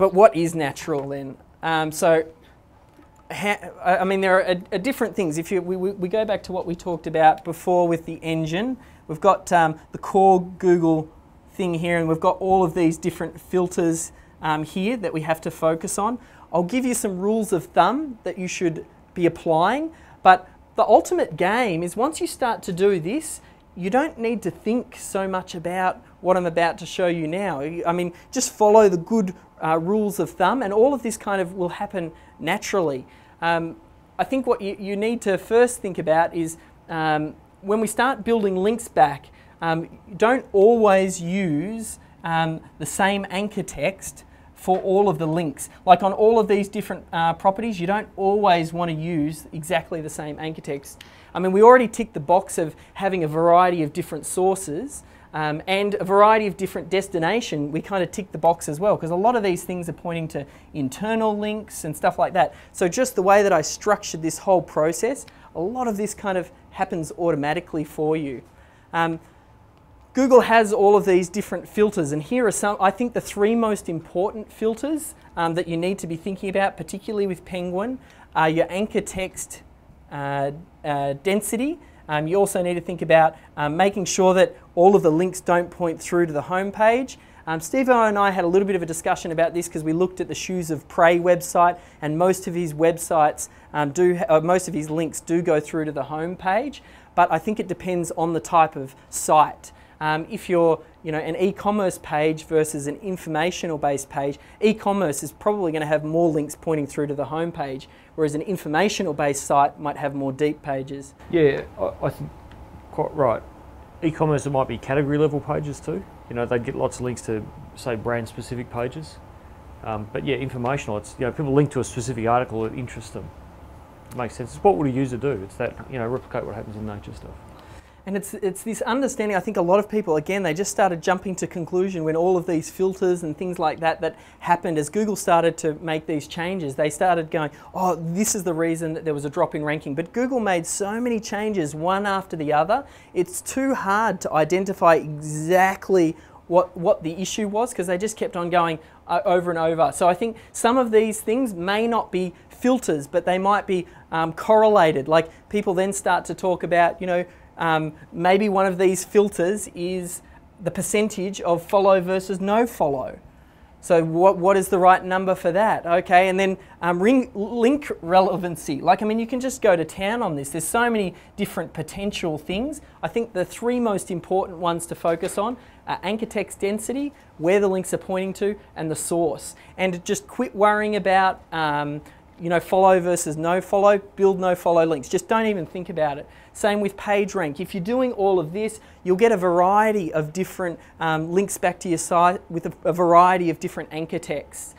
but what is natural then? I mean, there are different things. If we go back to what we talked about before with the engine, we've got the core Google thing here, and we've got all of these different filters here that we have to focus on. I'll give you some rules of thumb that you should be applying, but the ultimate game is once you start to do this, you don't need to think so much about what I'm about to show you now. I mean, just follow the good rules of thumb, and all of this kind of will happen naturally. I think what you need to first think about is when we start building links back, don't always use the same anchor text for all of the links. Like on all of these different properties, you don't always want to use exactly the same anchor text. I mean, we already ticked the box of having a variety of different sources and a variety of different destination. We kind of tick the box as well, because a lot of these things are pointing to internal links and stuff like that. So just the way that I structured this whole process, a lot of this kind of happens automatically for you. Google has all of these different filters, and here are some, I think, the three most important filters that you need to be thinking about, particularly with Penguin, are your anchor text density. You also need to think about making sure that all of the links don't point through to the home page. Steve and I had a little bit of a discussion about this because we looked at the Shoes of Prey website, and most of his websites most of his links do go through to the home page, but I think it depends on the type of site. If you're an e-commerce page versus an informational-based page, e-commerce is probably going to have more links pointing through to the home page, whereas an informational-based site might have more deep pages. Yeah, I think quite right. E-commerce, it might be category level pages too. They'd get lots of links to, say, brand-specific pages. But yeah, informational, it's, people link to a specific article that interests them. It makes sense. It's what would a user do? It's that, replicate what happens in nature stuff. And it's this understanding, I think a lot of people, again, they just started jumping to conclusion when all of these filters and things like that happened as Google started to make these changes. They started going, oh, this is the reason that there was a drop in ranking. But Google made so many changes one after the other, it's too hard to identify exactly what the issue was, because they just kept on going over and over. So I think some of these things may not be filters, but they might be correlated. Like people then start to talk about, maybe one of these filters is the percentage of follow versus no follow. So what is the right number for that? Okay, and then link relevancy. You can just go to town on this. There's so many different potential things. I think the three most important ones to focus on are anchor text density, where the links are pointing to, and the source. And just quit worrying about follow versus no follow, build no follow links. Just don't even think about it. Same with page rank. If you're doing all of this, you'll get a variety of different links back to your site with a variety of different anchor texts.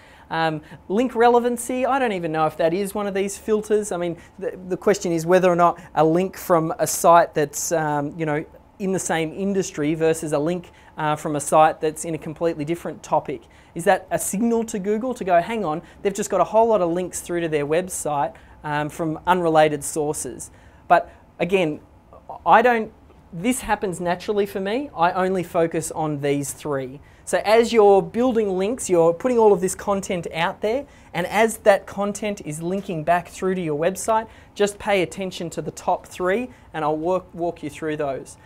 Link relevancy, I don't even know if that is one of these filters. I mean, the question is whether or not a link from a site that's in the same industry versus a link from a site that's in a completely different topic. Is that a signal to Google to go, hang on, they've just got a whole lot of links through to their website from unrelated sources. But again, this happens naturally for me. I only focus on these three. So as you're building links, you're putting all of this content out there, and as that content is linking back through to your website, just pay attention to the top three, and I'll walk you through those.